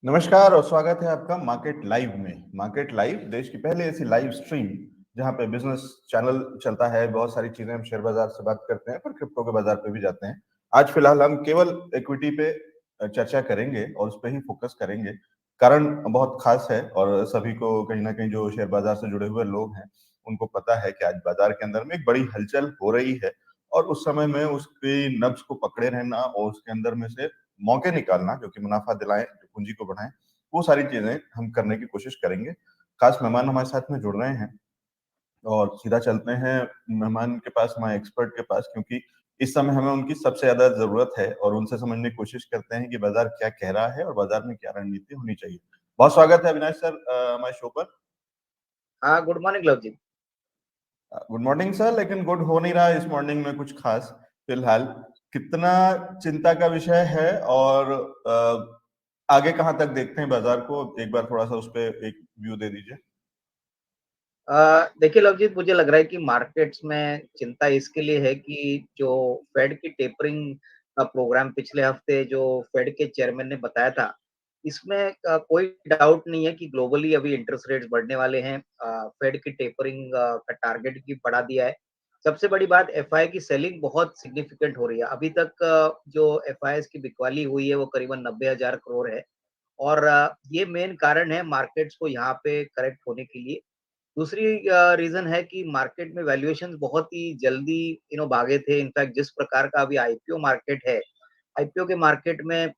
नमस्कार और स्वागत है आपका मार्केट लाइव में। मार्केट लाइव देश की पहली ऐसी लाइव स्ट्रीम जहां पे बिजनेस चैनल चलता है। बहुत सारी चीजें हम शेयर बाजार से बात करते हैं, पर क्रिप्टो के बाजार पे भी जाते हैं। आज फिलहाल हम केवल इक्विटी पे चर्चा करेंगे और उस पर ही फोकस करेंगे। कारण बहुत खास है और सभी को कहीं ना कहीं जो शेयर बाजार से जुड़े हुए लोग हैं उनको पता है कि आज बाजार के अंदर में एक बड़ी हलचल हो रही है। और उस समय में उसकी नब्ज को पकड़े रहना और उसके अंदर में से मौके निकालना जो कि मुनाफा दिलाएं, जो पूंजी को बढ़ाएं, वो सारी चीजें हम करने की कोशिश करेंगे। खास मेहमान हमारे साथ में जुड़ रहे हैं और सीधा चलते हैं मेहमान के पास, हमारे एक्सपर्ट के पास, क्योंकि इस समय हमें उनकी सबसे ज्यादा जरूरत है और उनसे समझने की कोशिश करते हैं कि बाजार क्या कह रहा है और बाजार में क्या रणनीति होनी चाहिए। बहुत स्वागत है अविनाश सर हमारे शो पर। हाँ, गुड मॉर्निंग लव जी। गुड मॉर्निंग सर, लेकिन गुड हो नहीं रहा है इस मॉर्निंग में कुछ खास फिलहाल। कितना चिंता का विषय है और आगे कहाँ तक देखते हैं बाजार को, एक बार थोड़ा सा उस पर एक व्यू दे दीजिए। देखिए लवजीत, मुझे लग रहा है कि मार्केट्स में चिंता इसके लिए है कि जो फेड की टेपरिंग का प्रोग्राम पिछले हफ्ते जो फेड के चेयरमैन ने बताया था, इसमें कोई डाउट नहीं है कि ग्लोबली अभी इंटरेस्ट रेट्स बढ़ने वाले हैं। फेड की टेपरिंग का टारगेट भी बढ़ा दिया है। सबसे बड़ी बात, एफआई की सेलिंग बहुत सिग्निफिकेंट हो रही है। अभी तक जो एफआईएस की बिकवाली हुई है वो करीबन 90,000 करोड़ है और ये मेन कारण है मार्केट्स को यहाँ पे करेक्ट होने के लिए। दूसरी रीज़न है कि मार्केट में वैल्यूएशंस बहुत ही जल्दी भागे थे। इनफैक्ट जिस प्रकार का अभी आईपीओ मार्केट है, आईपीओ के मार्केट में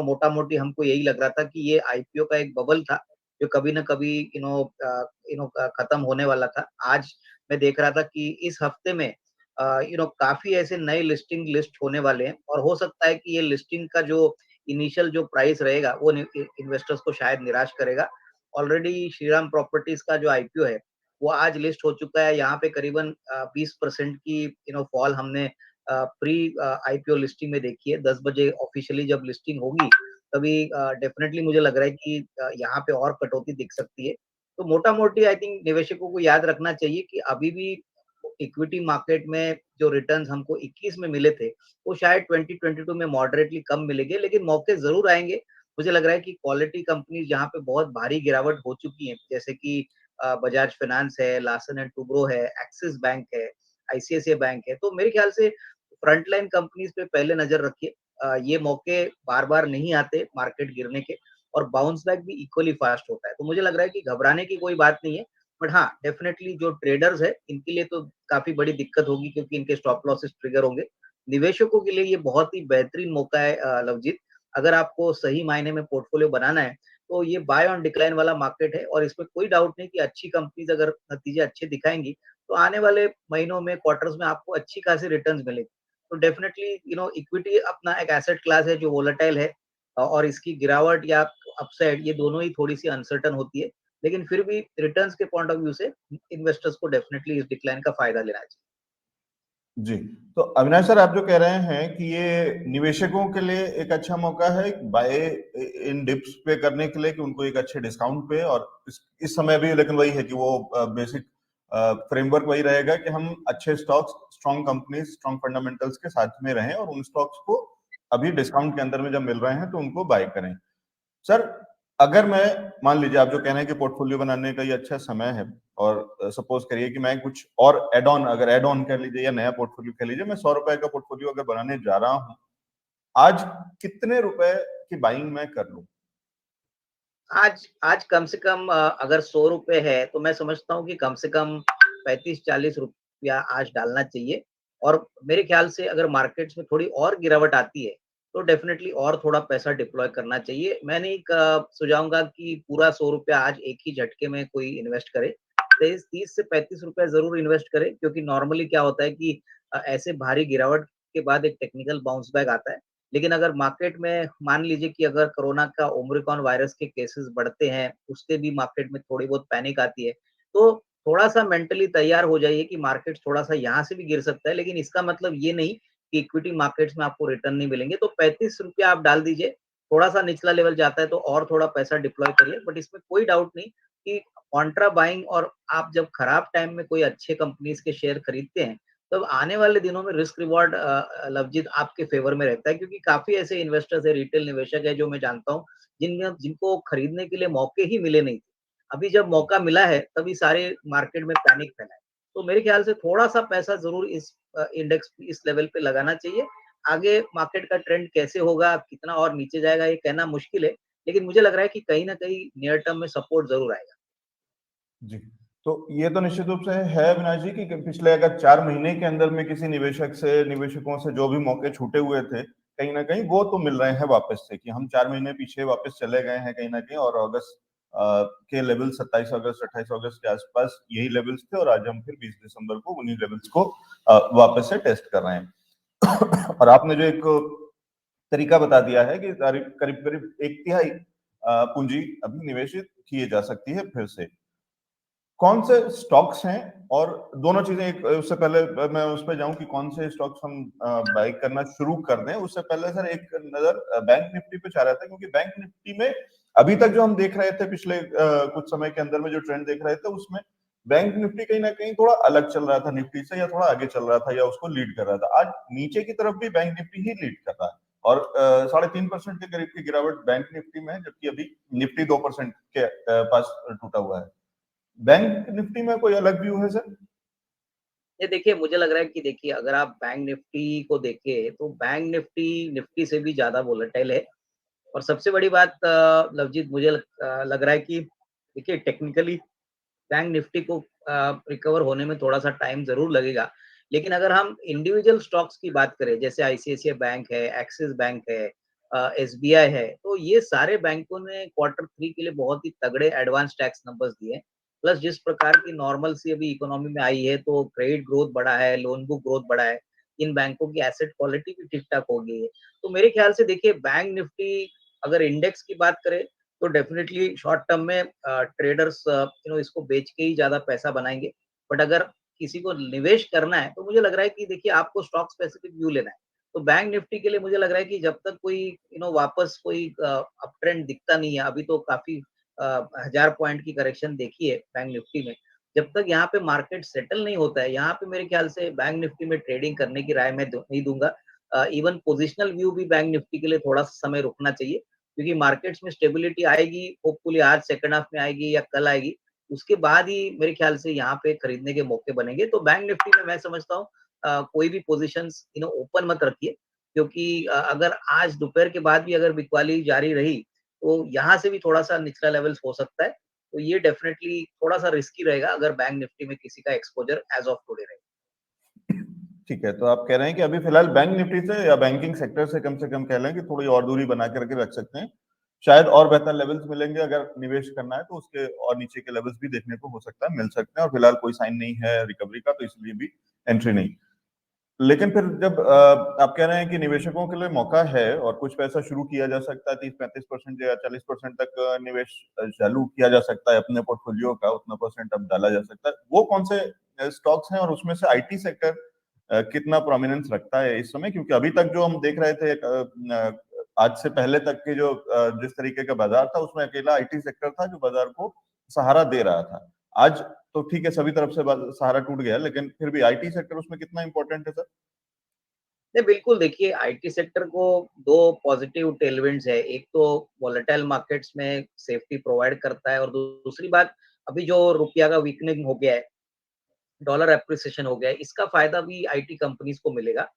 मोटा-मोटी हमको यही लग रहा था कि ये आईपीओ का एक बबल था, जो कभी न कभी खत्म होने वाला था। आज मैं देख रहा था कि इस हफ्ते में काफ़ी ऐसे नए लिस्टिंग लिस्ट होने वाले हैं और हो सकता है कि ये लिस्टिंग का जो इनिशियल जो प्राइस रहेगा, वो इन्वेस्टर्स को शायद निराश करेगा। ऑलरेडी श्रीराम प्रॉपर्टीज का जो आईपीओ है, वो आज लिस्ट हो चुका है। यहाँ पे करीबन 20% की फॉल हमने प्री आईपीओ लिस्टिंग में देखी है। 10 बजे ऑफिशियली जब लिस्टिंग होगी, तभी डेफिनिटली मुझे लग रहा है कि यहाँ पे और कटौती दिख सकती है। तो मोटा-मोटी आई थिंक निवेशकों को याद रखना चाहिए कि अभी भी इक्विटी मार्केट में जो रिटर्न्स हमको 21 में मिले थे, वो शायद 2022 में मॉडरेटली कम मिलेंगे, लेकिन मौके ज़रूर आएँगे। मुझे लग रहा है कि क्वालिटी कंपनीज़ जहाँ पे बहुत भारी गिरावट हो चुकी है, जैसे कि बजाज फाइनेंस है, लार्सन एंड टुब्रो है, एक्सिस बैंक है, आईसीआईसीआई बैंक है, तो मेरे ख्याल से फ्रंट लाइन कंपनीज़ पे पहले नज़र रखिए। ये मौके बार-बार नहीं आते मार्केट गिरने के और बाउंस बैक भी इक्वली फास्ट होता है। तो मुझे लग रहा है कि घबराने की कोई बात नहीं है। बट हाँ, डेफिनिटली जो ट्रेडर्स है, इनके लिए तो काफ़ी बड़ी दिक्कत होगी क्योंकि इनके स्टॉप लॉसेस ट्रिगर होंगे। निवेशकों के लिए ये बहुत ही बेहतरीन मौका है लवजीत। अगर आपको सही मायने में पोर्टफोलियो बनाना है, तो ये बाय ऑन डिक्लाइन वाला मार्केट है और इसमें कोई डाउट नहीं कि अच्छी कंपनीज़ अगर नतीजे अच्छे दिखाएँगी, तो आने वाले महीनों में, क्वार्टर्स में आपको अच्छी खासी रिटर्न्स मिलेगी। तो डेफिनिटली इक्विटी अपना एक एसेट क्लास है जो वोलेटाइल है और इसकी गिरावट या अपसाइड ये दोनों ही थोड़ी-सी अनसर्टेन होती है। लेकिन फिर भी रिटर्न्स के पॉइंट ऑफ व्यू से इन्वेस्टर्स को डेफिनिटली इस डिक्लाइन का फायदा लेना चाहिए। जी, तो अविनाश सर, आप जो कह रहे हैं कि ये निवेशकों के लिए एक अच्छा मौका है बाय इन डिप्स पे करने के लिए, कि उनको एक अच्छे डिस्काउंट पे, और इस समय भी लेकिन वही है कि वो बेसिक फ्रेमवर्क वही रहेगा कि हम अच्छे stocks, strong companies, strong fundamentals के साथ में रहें और उन स्टॉक्स को अभी डिस्काउंट के अंदर में जब मिल रहे हैं तो उनको बाय करें। सर, अगर मैं, मान लीजिए आप जो कह रहे हैं कि पोर्टफोलियो बनाने का ये अच्छा समय है, और सपोज करिए कि मैं कुछ और एड ऑन, अगर एड ऑन कर लीजिए या नया पोर्टफोलियो कह लीजिए, मैं 100 रुपए का पोर्टफोलियो अगर बनाने जा रहा हूं, आज कितने रुपए की बाइंग मैं कर लूं? आज आज कम से कम अगर ₹100 है, तो मैं समझता हूँ कि कम से कम 35-40 रुपया आज डालना चाहिए और मेरे ख्याल से अगर मार्केट्स में थोड़ी और गिरावट आती है, तो डेफ़िनेटली और थोड़ा पैसा डिप्लॉय करना चाहिए। मैं नहीं सुझाऊँगा कि पूरा ₹100 आज एक ही झटके में कोई इन्वेस्ट करे। 30 से ₹35 ज़रूर इन्वेस्ट करें क्योंकि नॉर्मली क्या होता है कि ऐसे भारी गिरावट के बाद एक टेक्निकल बाउंस बैक आता है। लेकिन अगर मार्केट में मान लीजिए कि अगर कोरोना का ओमिक्रॉन वायरस के केसेस बढ़ते हैं, उससे भी मार्केट में थोड़ी बहुत पैनिक आती है, तो थोड़ा-सा मेंटली तैयार हो जाइए कि मार्केट थोड़ा-सा यहाँ से भी गिर सकता है, लेकिन इसका मतलब ये नहीं कि इक्विटी मार्केट्स में आपको रिटर्न नहीं मिलेंगे। तो ₹35 आप डाल दीजिए, थोड़ा-सा निचला लेवल जाता है तो और थोड़ा पैसा डिप्लॉय करिए, बट इसमें कोई डाउट नहीं कि कॉन्ट्रा बाइंग और आप जब खराब टाइम में कोई अच्छे कंपनीज़ के शेयर खरीदते हैं, तब आने वाले दिनों में रिस्क रिवॉर्ड लवजीत आपके फ़ेवर में रहता है क्योंकि काफ़ी ऐसे इन्वेस्टर्स हैं, रिटेल निवेशक हैं जो मैं जानता हूँ, जिनको खरीदने के लिए मौके ही मिले नहीं थे। अभी जब मौका मिला है, तभी सारे मार्केट में पैनिक फैला है। तो मेरे ख्याल से थोड़ा-सा पैसा ज़रूर इस इंडेक्स इस लेवल पे लगाना चाहिए। आगे मार्केट का ट्रेंड कैसे होगा, कितना और नीचे जाएगा, ये कहना मुश्किल है, लेकिन मुझे लग रहा है कि कहीं न कहीं नियर टर्म में सपोर्ट ज़रूर आएगा। जी। तो ये तो निश्चित रूप से है अविनाश जी कि पिछले अगर 4 महीने के अंदर में किसी निवेशकों से जो भी मौके छूटे हुए थे, कहीं न कहीं वो तो मिल रहे हैं वापस से कि हम 4 महीने पीछे वापस चले गए हैं कहीं न कहीं और अगस्त के लेवल 27 अगस्त, 28 अगस्त के आसपास यही लेवल्स थे और आज हम फिर 20 दिसंबर को उन्हीं लेवल्स को वापस से टेस्ट कर रहे हैं। और आपने जो एक तरीका बता दिया है कि करीब-करीब 1 तिहाई पूंजी अभी निवेशित किए जा सकती है फिर से। कौन से स्टॉक्स हैं और दोनों चीजें एक उससे पहले मैं उस पे जाऊं कि कौन से स्टॉक्स हम बाय करना शुरू कर दें उससे पहले सर एक नजर बैंक निफ्टी पे चाह रहा था क्योंकि बैंक निफ्टी में अभी तक जो हम देख रहे थे पिछले कुछ समय के अंदर में जो ट्रेंड देख रहे थे उसमें बैंक निफ्टी कहीं ना कहीं थोड़ा अलग चल रहा था निफ्टी से या थोड़ा आगे चल रहा था या उसको लीड कर रहा था आज नीचे की तरफ भी बैंक निफ्टी ही लीड कर रहा है और 3.5% के करीब की गिरावट बैंक निफ्टी में है जबकि अभी निफ्टी 2% के पास टूटा हुआ है बैंक निफ्टी में कोई अलग व्यू है सर? ये देखिए, मुझे लग रहा है कि देखिए अगर आप बैंक निफ्टी को देखें, तो बैंक निफ्टी, निफ्टी से भी ज़्यादा वोलेटाइल है और सबसे बड़ी बात लवजीत मुझे लग रहा है कि देखिए टेक्निकली बैंक निफ्टी को रिकवर होने में थोड़ा-सा टाइम ज़रूर लगेगा। लेकिन अगर हम इंडिविजुअल स्टॉक्स की बात करें, जैसे आईसीआईसीआई बैंक है, एक्सिस बैंक है एसबीआई है, तो ये सारे बैंकों ने क्वार्टर 3 के लिए बहुत ही तगड़े एडवांस टैक्स नंबर्स दिए हैं। प्लस जिस प्रकार की नॉर्मल-सी अभी इकोनॉमी में आई है, तो क्रेडिट ग्रोथ बढ़ा है, लोन बुक ग्रोथ बढ़ा है, इन बैंकों की एसेट क्वालिटी भी ठीक-ठाक हो गई है। तो मेरे ख्याल से देखिए बैंक निफ्टी अगर इंडेक्स की बात करें तो डेफिनिटली शॉर्ट टर्म में ट्रेडर्स इसको बेच के ही ज़्यादा पैसा बनाएँगे। बट अगर किसी को निवेश करना है, तो मुझे लग रहा है कि देखिए आपको स्टॉक स्पेसिफिक व्यू लेना है। तो बैंक निफ्टी के लिए मुझे लग रहा है कि जब तक कोई वापस कोई अप ट्रेंड दिखता नहीं है, अभी तो काफ़ी 1000 पॉइंट की करेक्शन देखी है बैंक निफ्टी में। जब तक यहाँ पे मार्केट सेटल नहीं होता है, यहाँ पे मेरे ख्याल से बैंक निफ्टी में ट्रेडिंग करने की राय मैं नहीं दूँगा। इवन पोजिशनल व्यू भी बैंक निफ्टी के लिए थोड़ा-सा समय रुकना चाहिए। क्योंकि मार्केट्स में स्टेबिलिटी आएगी, होपफुली आज सेकंड हाफ में आएगी या कल आएगी, उसके बाद ही मेरे ख्याल से यहाँ पे खरीदने के मौके बनेंगे। तो बैंक निफ्टी में मैं समझता हूँ कोई भी पोज़ीशंस ओपन मत रखिए क्योंकि अगर आज दोपहर के बाद भी अगर बिकवाली जारी रही, तो यहाँ से भी थोड़ा-सा निचला लेवल्स हो सकता है। तो ये डेफिनिटली थोड़ा-सा रिस्की रहेगा अगर बैंक निफ्टी में किसी का एक्सपोज़र एज़ ऑफ टुडे रहे। ठीक है, तो आप कह रहे हैं कि अभी फिलहाल बैंक निफ्टी से या बैंकिंग सेक्टर से कम कह लें कि थोड़ी और दूरी बना करके रख सकते हैं। शायद और बेहतर लेवल्स मिलेंगे अगर निवेश करना है तो उसके और नीचे के लेवल्स भी देखने को हो सकता है, मिल सकते हैं और फिलहाल कोई साइन नहीं है रिकवरी का तो इसलिए भी एंट्री नहीं। लेकिन फिर जब आप कह रहे हैं कि निवेशकों के लिए मौका है और कुछ पैसा शुरू किया जा सकता है 30-35% या 40% तक निवेश चालू किया जा सकता है अपने पोर्टफोलियो का उतना परसेंट अब डाला जा सकता है वो कौन से स्टॉक्स हैं और उसमें से आईटी सेक्टर कितना प्रोमिनेंस रखता है इस समय क्योंकि अभी तक जो हम देख रहे थे आज से पहले तक के जो जिस तरीके का बाजार था उसमें अकेला आईटी सेक्टर था जो बाजार को सहारा दे रहा था आज तो ठीक है सभी तरफ से सहारा टूट गया लेकिन फिर भी आईटी सेक्टर उसमें कितना इंपॉर्टेंट है सर? नहीं, बिल्कुल देखिए आईटी सेक्टर को 2 पॉजिटिव टेलविंड्स है। एक तो वोलेटाइल मार्केट्स में सेफ्टी प्रोवाइड करता है और दूसरी बात अभी जो रुपया का वीकनिंग हो गया है, डॉलर एप्रिसिएशन हो गया है, इसका फ़ायदा भी आईटी कंपनीज़ को मिलेगा।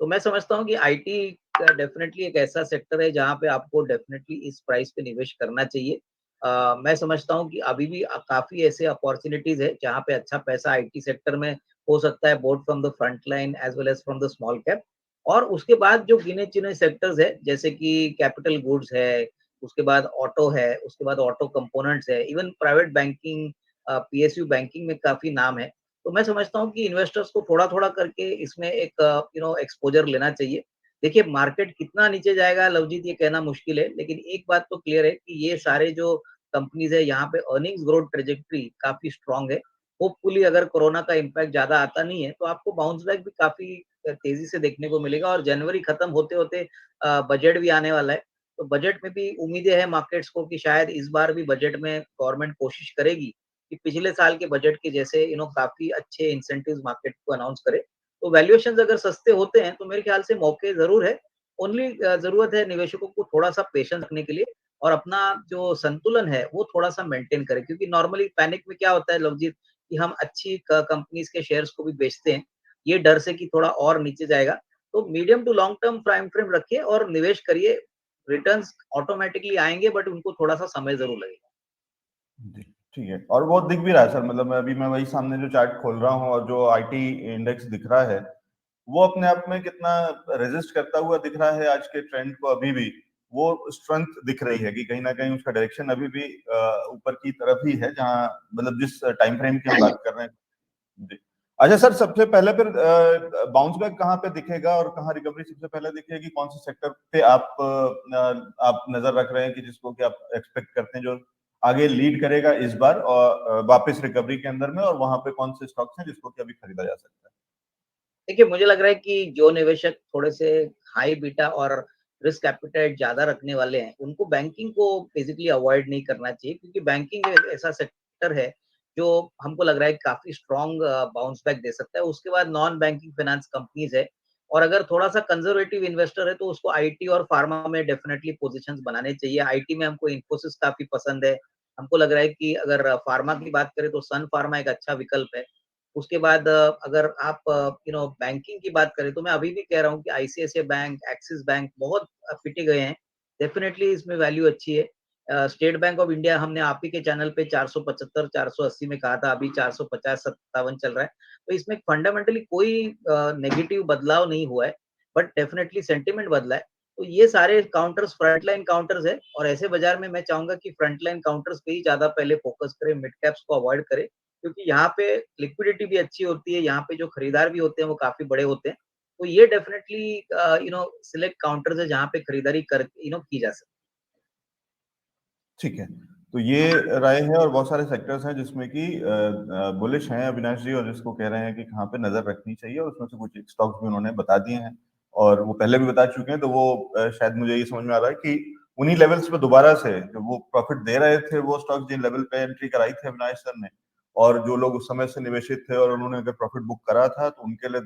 तो मैं समझता हूँ कि आईटी डेफ़िनेटली एक ऐसा सेक्टर है जहाँ पे आपको डेफ़िनेटली इस प्राइस पे निवेश करना चाहिए। मैं समझता हूँ कि अभी भी काफ़ी ऐसे अपॉर्च्युनिटीज़ है जहाँ पे अच्छा पैसा आईटी सेक्टर में हो सकता है both from the front line as well as from the small cap. और उसके बाद जो गिने-चुने सेक्टर्स है जैसे कि कैपिटल गुड्स है, उसके बाद ऑटो है, उसके बाद ऑटो कंपोनेंट्स है, even private banking PSU banking में काफ़ी नाम है। तो मैं समझता हूँ कि इन्वेस्टर्स को थोड़ा-थोड़ा करके इसमें एक एक्सपोज़र लेना चाहिए। देखिए मार्केट कितना नीचे जाएगा लवजीत ये कहना मुश्किल है, लेकिन एक बात तो क्लियर है कि ये सारे जो कंपनीज़ है यहाँ पे अर्निंग्स ग्रोथ ट्रैजेक्टरी काफ़ी स्ट्रॉन्ग है। होपफुली अगर कोरोना का इम्पैक्ट ज़्यादा आता नहीं है, तो आपको बाउंस बैक भी काफ़ी तेज़ी से देखने को मिलेगा और जनवरी खत्म होते-होते बजट भी आने वाला है। तो बजट में भी उम्मीदें हैं मार्केट्स को कि शायद इस बार भी बजट में गवर्नमेंट कोशिश करेगी कि पिछले साल के बजट के जैसे काफ़ी अच्छे इंसेंटिव्स मार्केट को अनाउंस करे। तो वैल्यूएशंस अगर सस्ते होते हैं तो मेरे ख्याल से मौके ज़रूर है। ओनली ज़रूरत है निवेशकों को थोड़ा-सा पेशेंस रखने के लिए और अपना जो संतुलन है वो थोड़ा-सा मेंटेन करें, क्योंकि नॉर्मली पैनिक में क्या होता है लवजीत कि हम अच्छी क कंपनीज़ के शेयर्स को भी बेचते हैं, ये डर से कि थोड़ा और नीचे जाएगा। तो medium to long term time frame रखिए और निवेश करिए, रिटर्न्स ऑटोमैटिकली आएँगे बट उनको थोड़ा-सा समय ज़रूर लगेगा। जी, ठीक है। और वो दिख भी रहा है सर, मतलब मैं वही सामने जो चार्ट खोल रहा हूँ और जो आईटी इंडेक्स दिख रहा है, वो अपने आप में कितना रेजिस्ट करता हुआ दिख रहा है आज के ट्रेंड को अभी भी। वो स्ट्रेंथ दिख रही है कि कहीं न कहीं उसका डायरेक्शन अभी भी ऊपर की तरफ ही है, जहाँ मतलब जिस टाइम फ्रेम की हम बात कर रहे हैं। जी। अच्छा सर, सबसे पहले फिर बाउंस बैक कहाँ पे दिखेगा और कहाँ रिकवरी सबसे पहले दिखेगी? कौन से सेक्टर पे आप नज़र रख रहे हैं कि जिसको कि आप एक्सपेक्ट करते हैं जो आगे लीड करेगा इस बार और वापस रिकवरी के अंदर में, और वहाँ पे कौन से स्टॉक्स हैं जिसको कि अभी खरीदा जा सकता है? देखिए, मुझे लग रहा है कि जो निवेशक थोड़े से हाई बीटा और रिस्क एपेटाइट ज़्यादा रखने वाले हैं, उनको बैंकिंग को बेसिकली अवॉइड नहीं करना चाहिए, क्योंकि बैंकिंग एक ऐसा सेक्टर है, जो हमको लग रहा है काफ़ी स्ट्रॉन्ग बाउंस बैक दे सकता है। उसके बाद नॉन बैंकिंग फाइनेंस कंपनीज़ है, और अगर थोड़ा-सा कंज़र्वेटिव इन्वेस्टर है, तो उसको आईटी और फार्मा में डेफिनिटली पोज़ीशंस बनाने चाहिए। आईटी में हमको इन्फोसिस काफ़ी पसंद है। हमको लग रहा है कि अगर फार्मा की बात करें, तो सन फार्मा एक अच्छा विकल्प है। उसके बाद अगर आप बैंकिंग की बात करें, तो मैं अभी भी कह रहा हूँ कि आईसीआईसीआई बैंक, एक्सिस बैंक बहुत पिटे गए हैं। डेफ़िनेटली इसमें वैल्यू अच्छी है। स्टेट बैंक ऑफ इंडिया हमने आप ही के चैनल पे 475 480 में कहा था, अभी 450-57 चल रहा है। तो इसमें फंडामेंटली कोई नेगेटिव बदलाव नहीं हुआ है, बट डेफ़िनेटली सेंटिमेंट बदला है। तो ये सारे काउंटर्स फ्रंटलाइन काउंटर्स हैं, और ऐसे बाज़ार में मैं चाहूँगा कि फ्रंटलाइन काउंटर्स पे ही ज़्यादा पहले फ़ोकस करें, मिड कैप्स को अवॉइड करें। क्योंकि यहाँ पे लिक्विडिटी भी अच्छी होती है, यहाँ पे जो खरीदार भी होते हैं वो काफ़ी बड़े होते हैं। तो ये डेफ़िनेटली सिलेक्ट काउंटर्स है जहाँ पे खरीदारी कर की जा सकती है। ठीक है। तो ये राय है, और बहुत सारे सेक्टर्स हैं जिसमें कि बुलिश हैं अविनाश जी, और जिसको कह रहे हैं कि कहाँ पे नज़र रखनी चाहिए, और उसमें से कुछ स्टॉक्स भी उन्होंने बता दिए हैं और वो पहले भी बता चुके हैं। तो वो शायद मुझे ये समझ में आ रहा है कि उन्हीं लेवल्स पे दोबारा से जो वो प्रॉफिट दे रहे थे, वो स्टॉक्स जिन लेवल पे एंट्री कराई थी अविनाश सर ने, और जो लोग उस समय से निवेशित थे और उन्होंने अगर प्रॉफिट बुक करा था, तो उनके लिए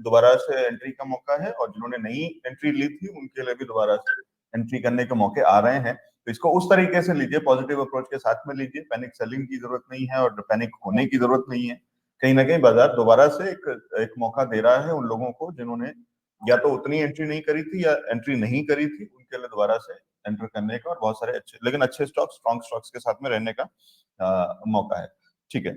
दोबारा से एंट्री का मौका है, और जिन्होंने नई एंट्री ली थी उनके लिए भी दोबारा से एंट्री करने के मौके आ रहे हैं। तो इसको उस तरीके से लीजिए, पॉजिटिव अप्रोच के साथ में लीजिए। पैनिक सेलिंग की जरूरत नहीं है और पैनिक होने की जरूरत नहीं है। कहीं ना कहीं बाजार दोबारा से एक मौका दे रहा है उन लोगों को जिन्होंने या तो उतनी एंट्री नहीं करी थी या एंट्री नहीं करी थी, उनके लिए दोबारा से एंटर करने का और बहुत सारे अच्छे, लेकिन अच्छे स्टॉक्स, स्ट्रॉन्ग स्टॉक्स के साथ में रहने का मौका है। ठीक है।